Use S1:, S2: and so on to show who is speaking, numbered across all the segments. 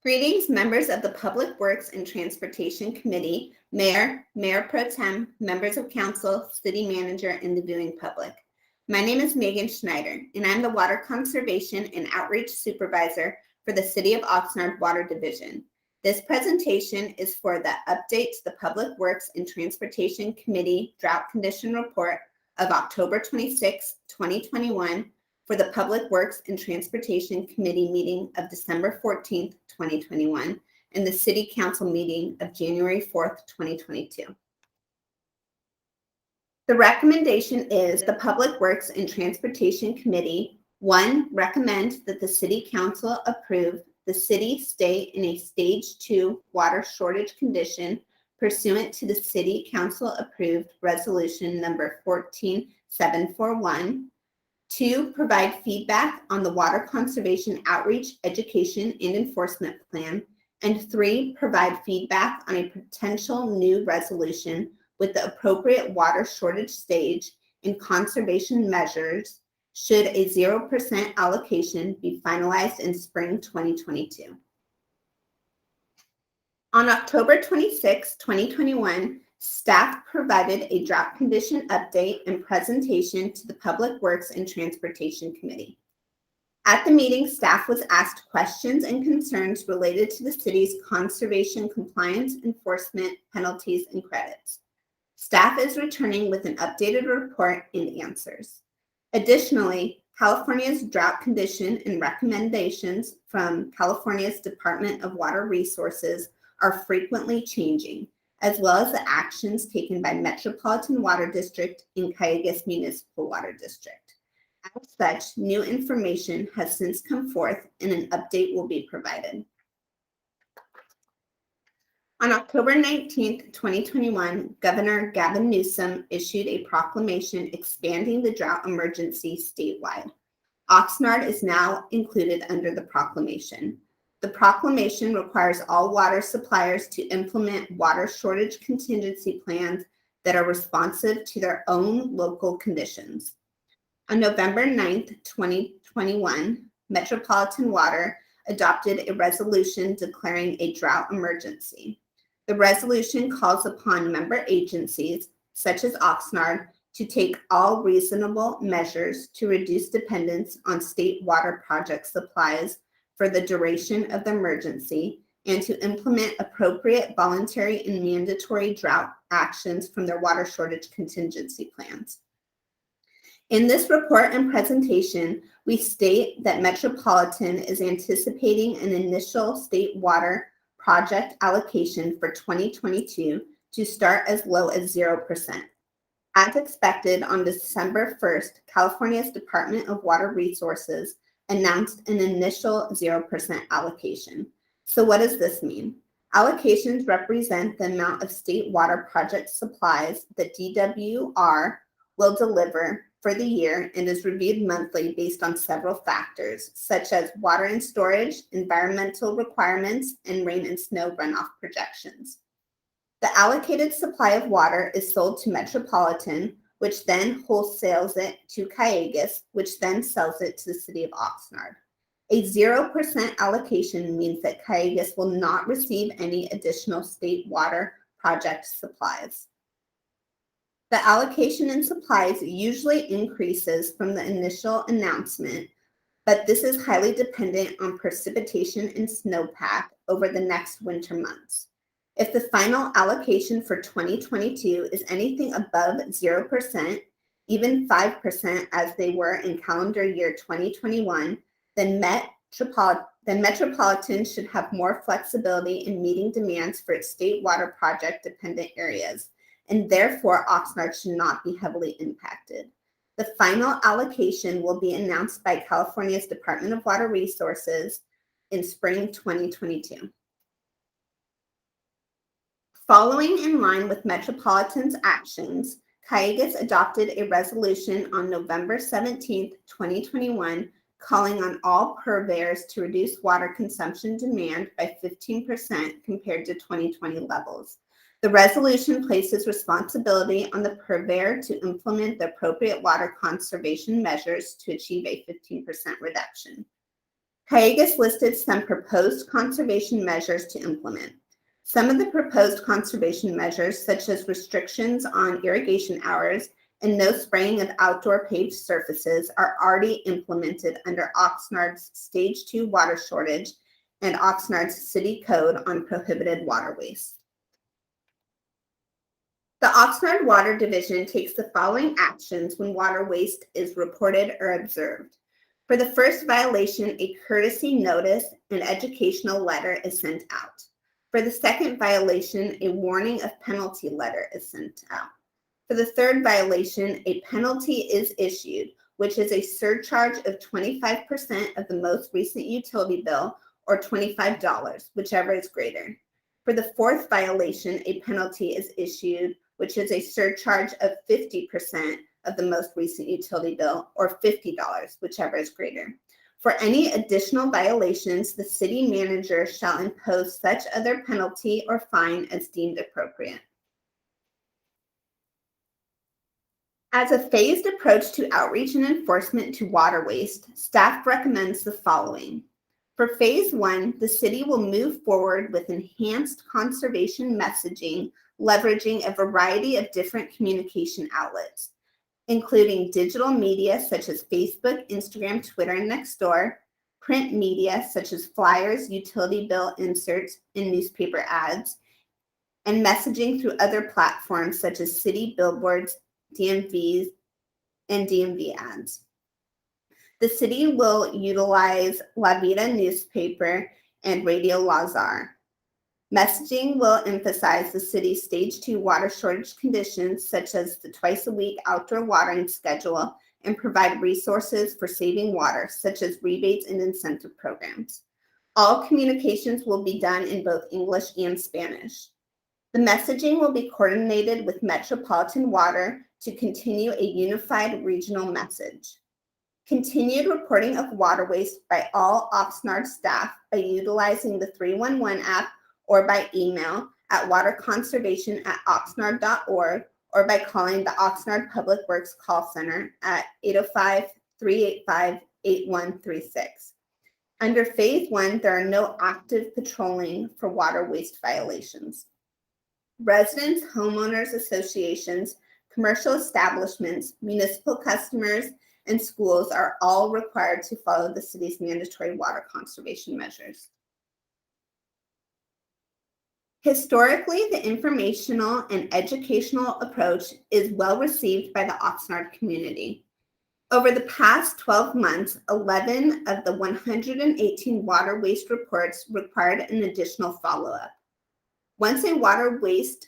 S1: Greetings, members of the Public Works and Transportation Committee, Mayor, Mayor Pro Tem, members of council, city manager, and the viewing public. My name is Megan Schneider, and I'm the Water Conservation and Outreach Supervisor for the City of Oxnard Water Division. This presentation is for the update to the Public Works and Transportation Committee Drought Condition Report of October 26, 2021, for the Public Works and Transportation Committee meeting of December 14th, 2021, and the City Council meeting of January 4th, 2022. The recommendation is the Public Works and Transportation Committee, 1, recommend that the City Council approve the city stay in a Stage 2 water shortage condition pursuant to the City Council approved Resolution number 14741. 2, provide feedback on the Water Conservation Outreach, Education, and Enforcement Plan. And 3, provide feedback on a potential new resolution with the appropriate water shortage stage and conservation measures should a 0% allocation be finalized in spring 2022. On October 26, 2021, staff provided a drought condition update and presentation to the Public Works and Transportation Committee. At the meeting, staff was asked questions and concerns related to the city's conservation compliance, enforcement, penalties, and credits. Staff is returning with an updated report and answers. Additionally, California's drought condition and recommendations from California's Department of Water Resources are frequently changing, as well as the actions taken by Metropolitan Water District and Cayugas Municipal Water District. As such, new information has since come forth and an update will be provided. On October 19, 2021, Governor Gavin Newsom issued a proclamation expanding the drought emergency statewide. Oxnard is now included under the proclamation. The proclamation requires all water suppliers to implement water shortage contingency plans that are responsive to their own local conditions. On November 9th, 2021, Metropolitan Water adopted a resolution declaring a drought emergency. The resolution calls upon member agencies, such as Oxnard, to take all reasonable measures to reduce dependence on state water project supplies for the duration of the emergency and to implement appropriate voluntary and mandatory drought actions from their water shortage contingency plans. In this report and presentation, we state that Metropolitan is anticipating an initial state water project allocation for 2022 to start as low as 0%. As expected, on December 1st, California's Department of Water Resources announced an initial 0% allocation. So what does this mean? Allocations represent the amount of state water project supplies that DWR will deliver for the year and is reviewed monthly based on several factors, such as water and storage, environmental requirements, and rain and snow runoff projections. The allocated supply of water is sold to Metropolitan, which then wholesales it to Cayugas, which then sells it to the city of Oxnard. A 0% allocation means that Cayugas will not receive any additional state water project supplies. The allocation in supplies usually increases from the initial announcement, but this is highly dependent on precipitation and snowpack over the next winter months. If the final allocation for 2022 is anything above 0%, even 5% as they were in calendar year 2021, then Metropolitan should have more flexibility in meeting demands for its state water project dependent areas, and therefore Oxnard should not be heavily impacted. The final allocation will be announced by California's Department of Water Resources in spring 2022. Following in line with Metropolitan's actions, Cayugas adopted a resolution on November 17, 2021, calling on all purveyors to reduce water consumption demand by 15% compared to 2020 levels. The resolution places responsibility on the purveyor to implement the appropriate water conservation measures to achieve a 15% reduction. Cayugas listed some proposed conservation measures to implement. Some of the proposed conservation measures, such as restrictions on irrigation hours and no spraying of outdoor paved surfaces, are already implemented under Oxnard's Stage 2 water shortage and Oxnard's City Code on prohibited water waste. The Oxnard Water Division takes the following actions when water waste is reported or observed. For the first violation, a courtesy notice and educational letter is sent out. For the second violation, a warning of penalty letter is sent out. For the third violation, a penalty is issued, which is a surcharge of 25% of the most recent utility bill or $25, whichever is greater. For the fourth violation, a penalty is issued, which is a surcharge of 50% of the most recent utility bill or $50, whichever is greater. For any additional violations, the city manager shall impose such other penalty or fine as deemed appropriate. As a phased approach to outreach and enforcement to water waste, staff recommends the following. For phase 1, the city will move forward with enhanced conservation messaging, leveraging a variety of different communication outlets, including digital media such as Facebook, Instagram, Twitter, and Nextdoor, print media such as flyers, utility bill inserts, and newspaper ads, and messaging through other platforms such as city billboards, DMVs, and DMV ads. The city will utilize La Vida newspaper and Radio Lazar. Messaging will emphasize the city's Stage 2 water shortage conditions, such as the twice-a-week outdoor watering schedule, and provide resources for saving water, such as rebates and incentive programs. All communications will be done in both English and Spanish. The messaging will be coordinated with Metropolitan Water to continue a unified regional message. Continued reporting of water waste by all Oxnard staff by utilizing the 311 app or by email at waterconservation@oxnard.org or by calling the Oxnard Public Works Call Center at 805-385-8136. Under Phase 1, there are no active patrolling for water waste violations. Residents, homeowners associations, commercial establishments, municipal customers, and schools are all required to follow the city's mandatory water conservation measures. Historically, the informational and educational approach is well received by the Oxnard community. Over the past 12 months, 11 of the 118 water waste reports required an additional follow-up. Once a water waste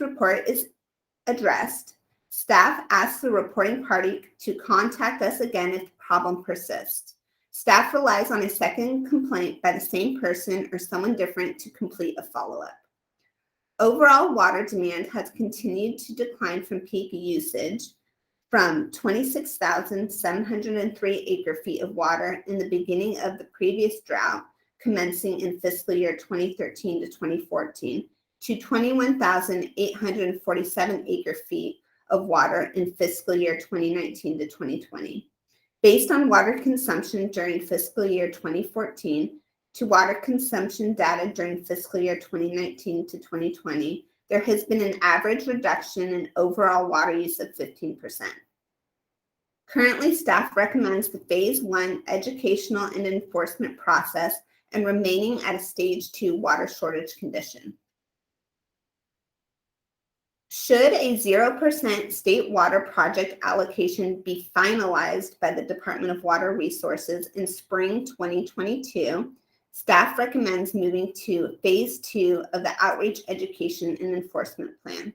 S1: report is addressed, staff asks the reporting party to contact us again if the problem persists. Staff relies on a second complaint by the same person or someone different to complete a follow-up. Overall water demand has continued to decline from peak usage from 26,703 acre-feet of water in the beginning of the previous drought, commencing in fiscal year 2013 to 2014, to 21,847 acre-feet of water in fiscal year 2019 to 2020. Based on water consumption during fiscal year 2014 to water consumption data during fiscal year 2019 to 2020, there has been an average reduction in overall water use of 15%. Currently, staff recommends the Phase 1 educational and enforcement process and remaining at a Stage 2 water shortage condition. Should a 0% state water project allocation be finalized by the Department of Water Resources in spring 2022, staff recommends moving to Phase 2 of the Outreach, Education, and Enforcement Plan.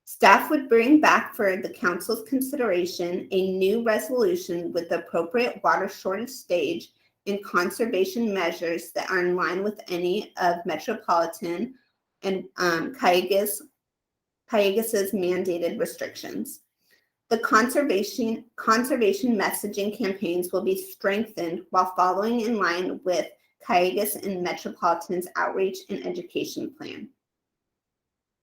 S1: Staff would bring back for the Council's consideration a new resolution with the appropriate water shortage stage and conservation measures that are in line with any of Metropolitan and Cayugas' mandated restrictions. The conservation messaging campaigns will be strengthened while following in line with Cayugas and Metropolitan's outreach and education plan.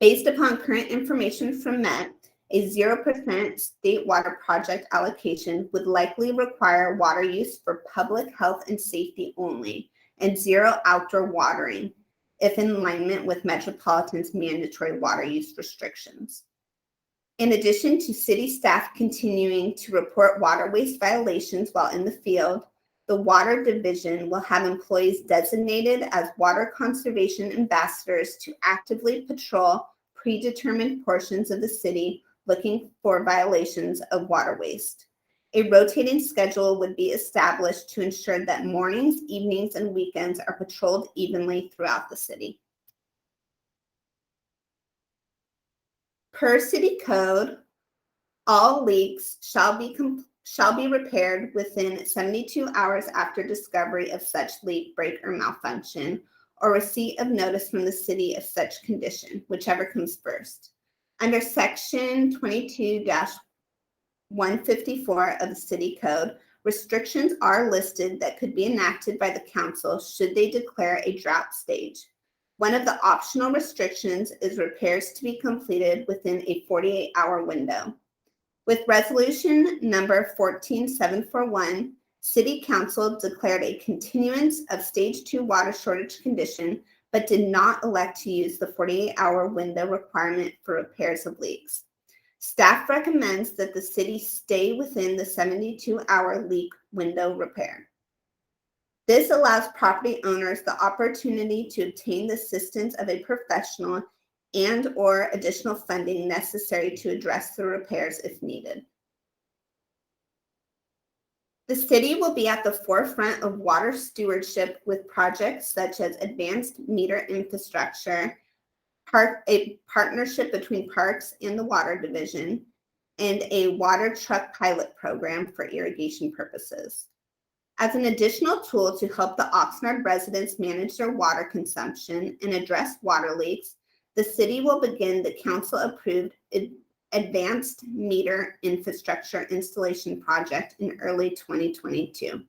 S1: Based upon current information from Met A 0% state water project allocation would likely require water use for public health and safety only, and zero outdoor watering, if in alignment with Metropolitan's mandatory water use restrictions. In addition to city staff continuing to report water waste violations while in the field, the Water Division will have employees designated as water conservation ambassadors to actively patrol predetermined portions of the city looking for violations of water waste. A rotating schedule would be established to ensure that mornings, evenings, and weekends are patrolled evenly throughout the city. Per city code, all leaks shall be repaired within 72 hours after discovery of such leak, break, or malfunction, or receipt of notice from the city of such condition, whichever comes first. Under Section 22-154 of the City Code, restrictions are listed that could be enacted by the council should they declare a drought stage. One of the optional restrictions is repairs to be completed within a 48-hour window. With resolution number 14741, City Council declared a continuance of Stage 2 water shortage condition, but did not elect to use the 48-hour window requirement for repairs of leaks. Staff recommends that the city stay within the 72-hour leak window repair. This allows property owners the opportunity to obtain the assistance of a professional and/or additional funding necessary to address the repairs if needed. The city will be at the forefront of water stewardship with projects such as advanced meter infrastructure, a partnership between parks and the Water Division, and a water truck pilot program for irrigation purposes. As an additional tool to help the Oxnard residents manage their water consumption and address water leaks, the city will begin the council-approved advanced meter infrastructure installation project in early 2022.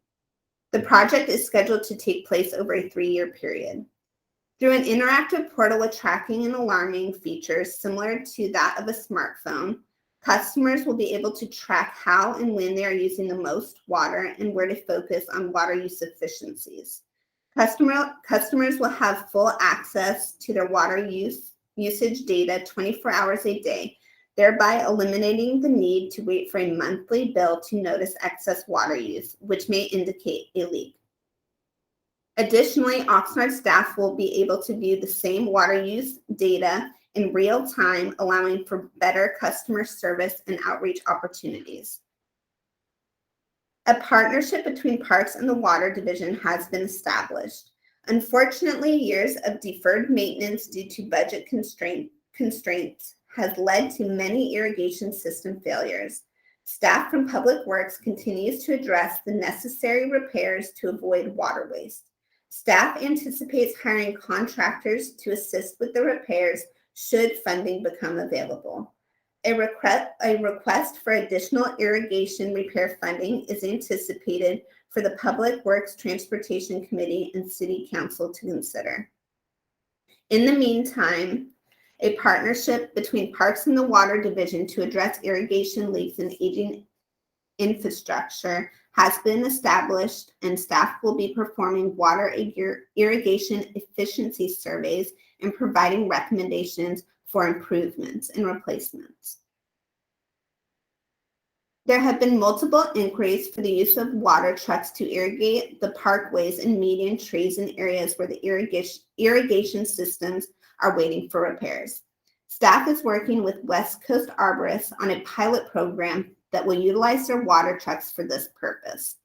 S1: The project is scheduled to take place over a 3-year period. Through an interactive portal with tracking and alarming features similar to that of a smartphone, customers will be able to track how and when they are using the most water and where to focus on water use efficiencies. Customers will have full access to their water usage data 24 hours a day, thereby eliminating the need to wait for a monthly bill to notice excess water use, which may indicate a leak. Additionally, Oxnard staff will be able to view the same water use data in real time, allowing for better customer service and outreach opportunities. A partnership between Parks and the Water Division has been established. Unfortunately, years of deferred maintenance due to budget constraints has led to many irrigation system failures. Staff from Public Works continues to address the necessary repairs to avoid water waste. Staff anticipates hiring contractors to assist with the repairs should funding become available. A request for additional irrigation repair funding is anticipated for the Public Works Transportation Committee and City Council to consider. In the meantime, a partnership between Parks and the Water Division to address irrigation leaks and aging infrastructure has been established, and staff will be performing water irrigation efficiency surveys and providing recommendations for improvements and replacements. There have been multiple inquiries for the use of water trucks to irrigate the parkways and median trees in areas where the irrigation systems are waiting for repairs. Staff is working with West Coast arborists on a pilot program that will utilize their water trucks for this purpose.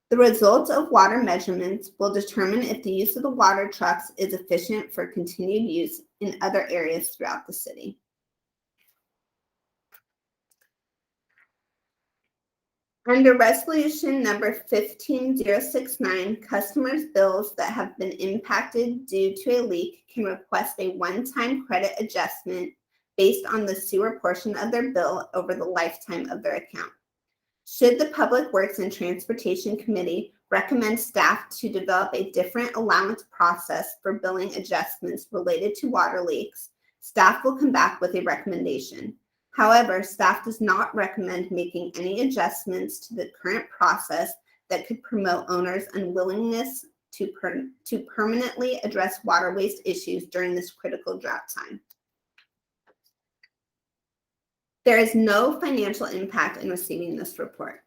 S1: The results of water measurements will determine if the use of the water trucks is efficient for continued use in other areas throughout the city. Under Resolution number 15069, customers' bills that have been impacted due to a leak can request a one-time credit adjustment based on the sewer portion of their bill over the lifetime of their account. Should the Public Works and Transportation Committee recommend staff to develop a different allowance process for billing adjustments related to water leaks, staff will come back with a recommendation. However, staff does not recommend making any adjustments to the current process that could promote owners' unwillingness to permanently address water waste issues during this critical drought time. There is no financial impact in receiving this report.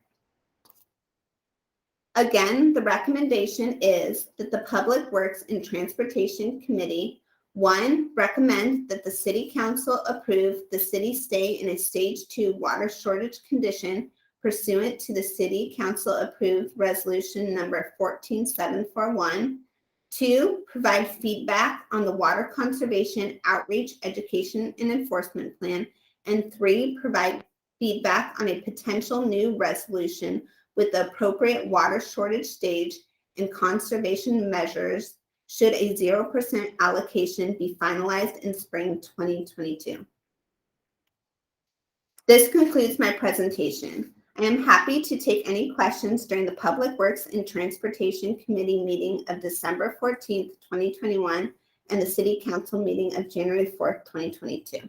S1: Again, the recommendation is that the Public Works and Transportation Committee, 1, recommend that the City Council approve the city stay in a Stage 2 water shortage condition pursuant to the City Council approved Resolution number 14741. 2, provide feedback on the Water Conservation Outreach, Education, and Enforcement Plan. And 3, provide feedback on a potential new resolution with the appropriate water shortage stage and conservation measures should a 0% allocation be finalized in spring 2022. This concludes my presentation. I am happy to take any questions during the Public Works and Transportation Committee meeting of December 14th, 2021, and the City Council meeting of January 4th, 2022.